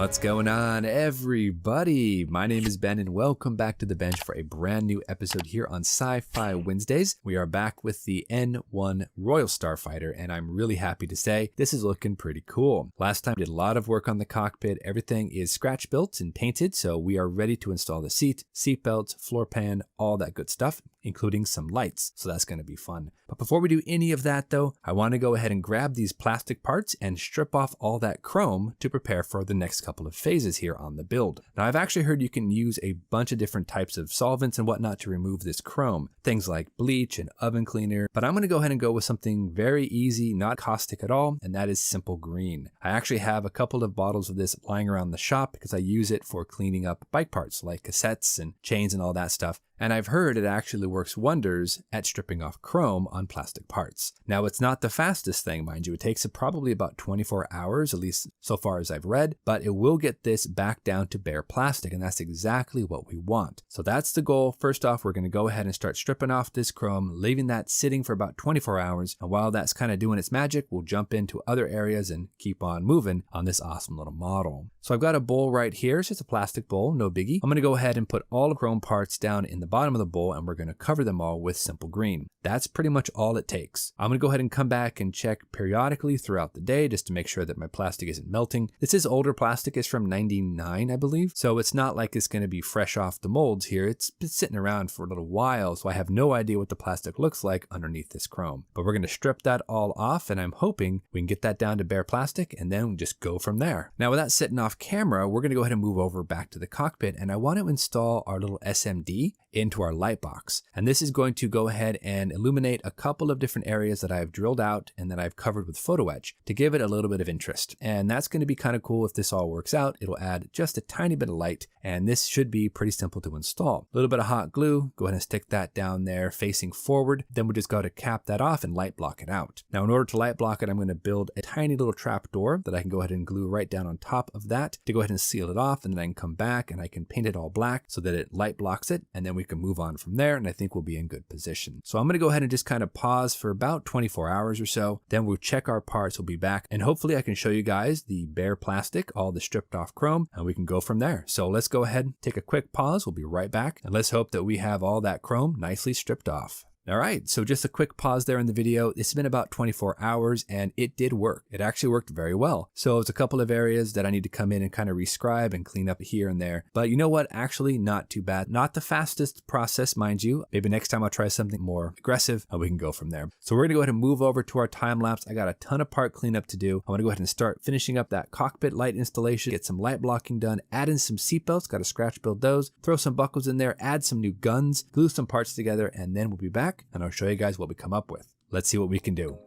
What's going on, everybody? My name is Ben and welcome back to the bench for a brand new episode here on Sci-Fi Wednesdays. We are back with the N1 Royal Starfighter and I'm really happy to say this is looking pretty cool. Last time we did a lot of work on the cockpit. Everything is scratch built and painted, so we are ready to install the seat belts, floor pan, all that good stuff, including some lights. So that's going to be fun. But before we do any of that though, I want to go ahead and grab these plastic parts and strip off all that chrome to prepare for the next couple of phases here on the build. Now I've actually heard you can use a bunch of different types of solvents and whatnot to remove this chrome. Things like bleach and oven cleaner, but I'm going to go ahead and go with something very easy, not caustic at all, and that is simple green. I actually have a couple of bottles of this lying around the shop because I use it for cleaning up bike parts like cassettes and chains and all that stuff. And I've heard it actually works wonders at stripping off chrome on plastic parts. Now, it's not the fastest thing, mind you. It takes probably about 24 hours, at least so far as I've read, but it will get this back down to bare plastic, and that's exactly what we want. So that's the goal. First off, we're going to go ahead and start stripping off this chrome, leaving that sitting for about 24 hours. And while that's kind of doing its magic, we'll jump into other areas and keep on moving on this awesome little model. So I've got a bowl right here. It's just a plastic bowl, no biggie. I'm going to go ahead and put all the chrome parts down in the bottom of the bowl and we're going to cover them all with simple green. That's pretty much all it takes. I'm going to go ahead and come back and check periodically throughout the day just to make sure that my plastic isn't melting. This is older plastic. It's from 99, I believe. So it's not like it's going to be fresh off the molds here. It's been sitting around for a little while, so I have no idea what the plastic looks like underneath this chrome. But we're going to strip that all off and I'm hoping we can get that down to bare plastic and then just go from there. Now with that sitting off camera, we're going to go ahead and move over back to the cockpit and I want to install our little SMD into our light box. And this is going to go ahead and illuminate a couple of different areas that I've drilled out and that I've covered with photo etch to give it a little bit of interest. And that's going to be kind of cool. If this all works out, it'll add just a tiny bit of light and this should be pretty simple to install. A little bit of hot glue, go ahead and stick that down there facing forward. Then we just got to cap that off and light block it out. Now in order to light block it, I'm going to build a tiny little trap door that I can go ahead and glue right down on top of that to go ahead and seal it off, and then I can come back and I can paint it all black so that it light blocks it, and then we can move on from there and I think we'll be in good position. So I'm going to go ahead and just kind of pause for about 24 hours or so. Then we'll check our parts, we'll be back, and hopefully I can show you guys the bare plastic, all the stripped off chrome, and we can go from there. So let's go ahead, take a quick pause, we'll be right back, and let's hope that we have all that chrome nicely stripped off. All right, so just a quick pause there in the video. It's been about 24 hours and it did work. It actually worked very well. So it's a couple of areas that I need to come in and kind of rescribe and clean up here and there. But you know what? Actually, not too bad. Not the fastest process, mind you. Maybe next time I'll try something more aggressive and we can go from there. So we're gonna go ahead and move over to our time lapse. I got a ton of part cleanup to do. I wanna go ahead and start finishing up that cockpit light installation, get some light blocking done, add in some seatbelts, got to scratch build those, throw some buckles in there, add some new guns, glue some parts together, and then we'll be back and I'll show you guys what we come up with. Let's see what we can do.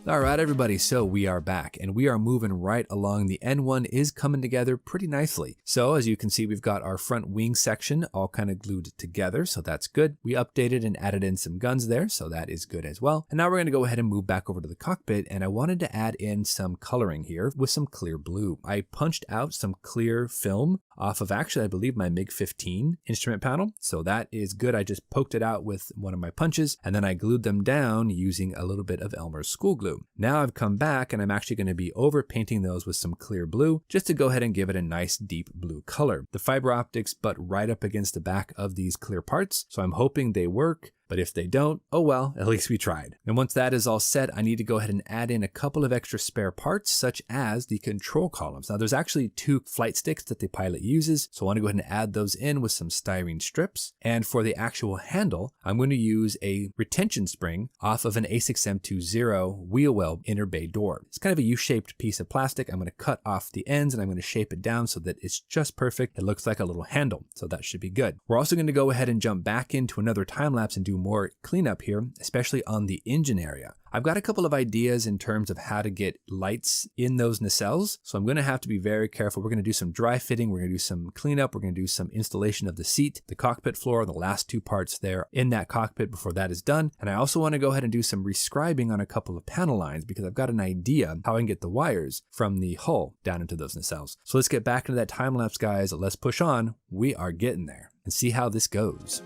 All right, everybody, so we are back and we are moving right along. The N1 is coming together pretty nicely. So as you can see, we've got our front wing section all kind of glued together, so that's good. We updated and added in some guns there, so that is good as well. And now we're going to go ahead and move back over to the cockpit, and I wanted to add in some coloring here with some clear blue. I punched out some clear film off of actually, I believe, my MiG-15 instrument panel, so that is good. I just poked it out with one of my punches, and then I glued them down using a little bit of Elmer's school glue. Now I've come back and I'm actually going to be over painting those with some clear blue just to go ahead and give it a nice deep blue color. The fiber optics butt right up against the back of these clear parts, so I'm hoping they work. But if they don't, oh well, at least we tried. And once that is all set, I need to go ahead and add in a couple of extra spare parts, such as the control columns. Now there's actually 2 flight sticks that the pilot uses, so I want to go ahead and add those in with some styrene strips. And for the actual handle, I'm going to use a retention spring off of an A6M20 wheel well inner bay door. It's kind of a U-shaped piece of plastic. I'm going to cut off the ends and I'm going to shape it down so that it's just perfect. It looks like a little handle, so that should be good. We're also going to go ahead and jump back into another time lapse and do more cleanup here, especially on the engine area. I've got a couple of ideas in terms of how to get lights in those nacelles, so I'm going to have to be very careful. We're going to do some dry fitting, we're going to do some cleanup, we're going to do some installation of the seat, the cockpit floor, the last 2 parts there in that cockpit before that is done. And I also want to go ahead and do some rescribing on a couple of panel lines because I've got an idea how I can get the wires from the hull down into those nacelles. So let's get back into that time lapse, guys. Let's push on. We are getting there and see how this goes.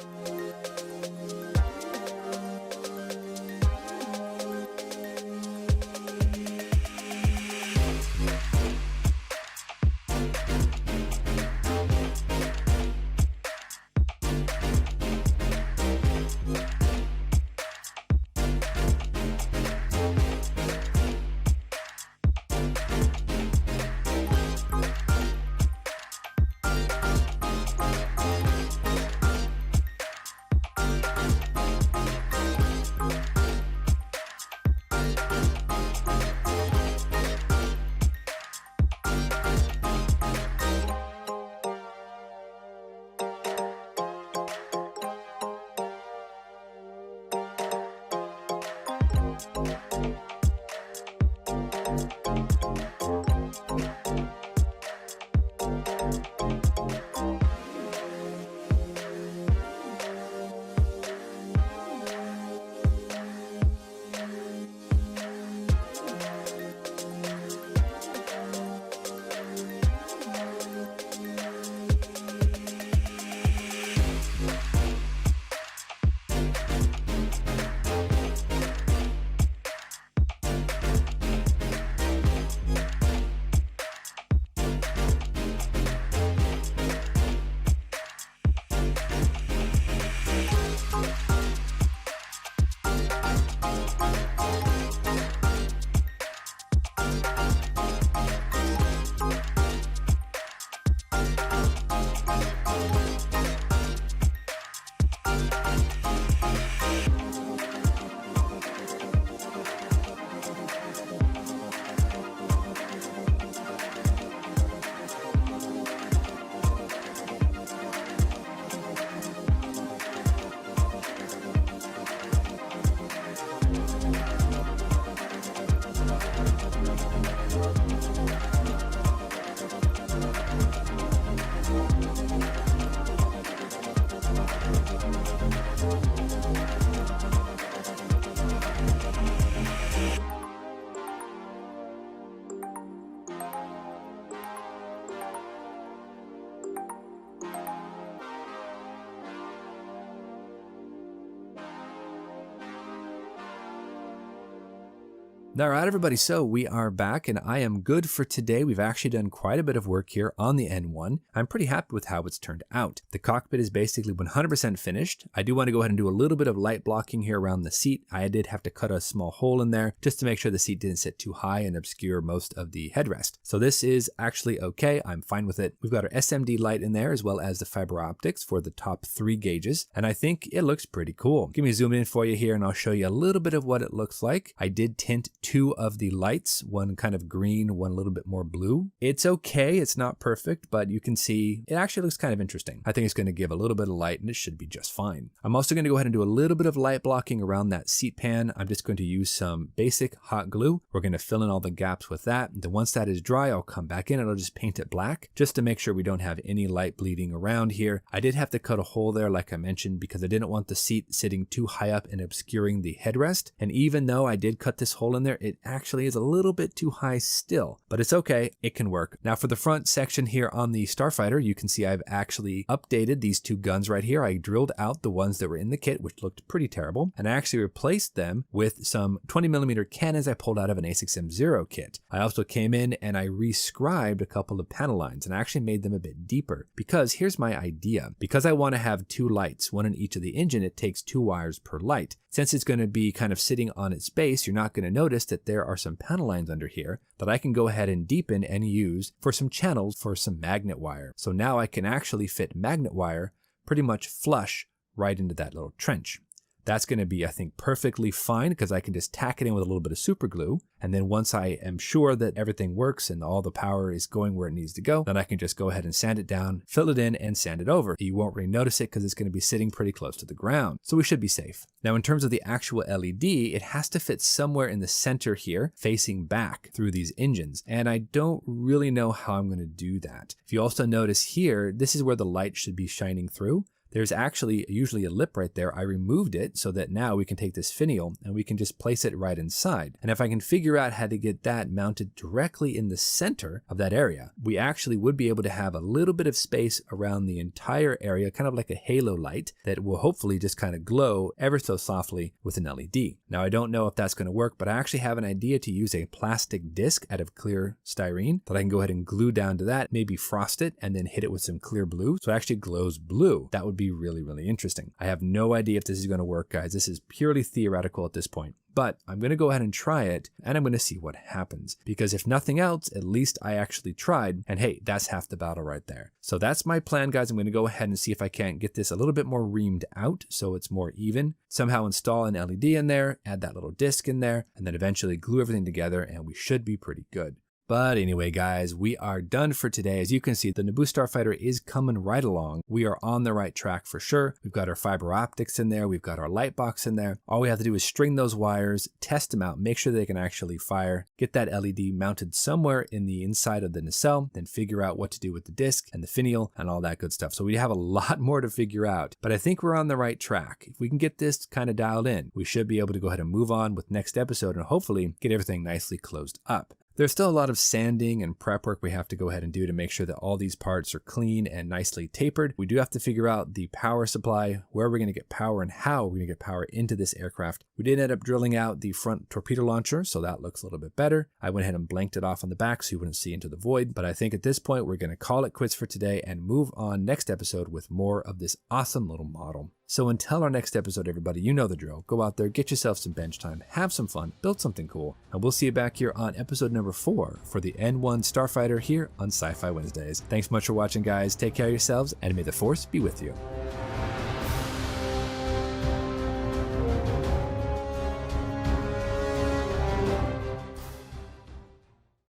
All right, everybody, so we are back and I am good for today. We've actually done quite a bit of work here on the N1. I'm pretty happy with how it's turned out. The cockpit is basically 100% finished. I do want to go ahead and do a little bit of light blocking here around the seat. I did have to cut a small hole in there just to make sure the seat didn't sit too high and obscure most of the headrest. So this is actually okay. I'm fine with it. We've got our SMD light in there as well as the fiber optics for the top 3 gauges. And I think it looks pretty cool. Give me a zoom in for you here and I'll show you a little bit of what it looks like. I did tint 2 of the lights, one kind of green, one a little bit more blue. It's okay, it's not perfect, but you can see it actually looks kind of interesting. I think it's going to give a little bit of light and it should be just fine. I'm also going to go ahead and do a little bit of light blocking around that seat pan. I'm just going to use some basic hot glue. We're going to fill in all the gaps with that. And then once that is dry, I'll come back in and I'll just paint it black just to make sure we don't have any light bleeding around here. I did have to cut a hole there, like I mentioned, because I didn't want the seat sitting too high up and obscuring the headrest. And even though I did cut this hole in there, it actually is a little bit too high still, but it's okay, it can work. Now for the front section here on the Starfighter, you can see I've actually updated these 2 guns right here. I drilled out the ones that were in the kit, which looked pretty terrible, and I actually replaced them with some 20mm cannons I pulled out of an A6M0 kit. I also came in and I rescribed a couple of panel lines and I actually made them a bit deeper because here's my idea. Because I want to have 2 lights, one in each of the engine, it takes 2 wires per light. Since it's going to be kind of sitting on its base, you're not going to notice that there are some panel lines under here that I can go ahead and deepen and use for some channels for some magnet wire. So now I can actually fit magnet wire pretty much flush right into that little trench. That's going to be, I think, perfectly fine because I can just tack it in with a little bit of super glue. And then once I am sure that everything works and all the power is going where it needs to go, then I can just go ahead and sand it down, fill it in, and sand it over. You won't really notice it because it's going to be sitting pretty close to the ground. So we should be safe. Now, in terms of the actual LED, it has to fit somewhere in the center here, facing back through these engines. And I don't really know how I'm going to do that. If you also notice here, this is where the light should be shining through. There's actually usually a lip right there. I removed it so that now we can take this finial and we can just place it right inside. And if I can figure out how to get that mounted directly in the center of that area, we actually would be able to have a little bit of space around the entire area, kind of like a halo light that will hopefully just kind of glow ever so softly with an LED. Now, I don't know if that's going to work, but I actually have an idea to use a plastic disc out of clear styrene that I can go ahead and glue down to that, maybe frost it and then hit it with some clear blue so it actually glows blue. That would be really, really interesting. I have no idea if this is going to work, guys. This is purely theoretical at this point. But I'm going to go ahead and try it and I'm going to see what happens. Because if nothing else, at least I actually tried. And hey, that's half the battle right there. So that's my plan, guys. I'm going to go ahead and see if I can't get this a little bit more reamed out so it's more even. Somehow install an LED in there, add that little disc in there, and then eventually glue everything together and we should be pretty good. But anyway, guys, we are done for today. As you can see, the Naboo Starfighter is coming right along. We are on the right track for sure. We've got our fiber optics in there. We've got our light box in there. All we have to do is string those wires, test them out, make sure they can actually fire, get that LED mounted somewhere in the inside of the nacelle, then figure out what to do with the disc and the finial and all that good stuff. So we have a lot more to figure out, but I think we're on the right track. If we can get this kind of dialed in, we should be able to go ahead and move on with next episode and hopefully get everything nicely closed up. There's still a lot of sanding and prep work we have to go ahead and do to make sure that all these parts are clean and nicely tapered. We do have to figure out the power supply, where we're going to get power and how we're going to get power into this aircraft. We did end up drilling out the front torpedo launcher, so that looks a little bit better. I went ahead and blanked it off on the back so you wouldn't see into the void. But I think at this point, we're going to call it quits for today and move on next episode with more of this awesome little model. So until our next episode, everybody, you know the drill. Go out there, get yourself some bench time, have some fun, build something cool, and we'll see you back here on episode number 4 for the N1 Starfighter here on Sci-Fi Wednesdays. Thanks much for watching, guys. Take care of yourselves, and may the Force be with you.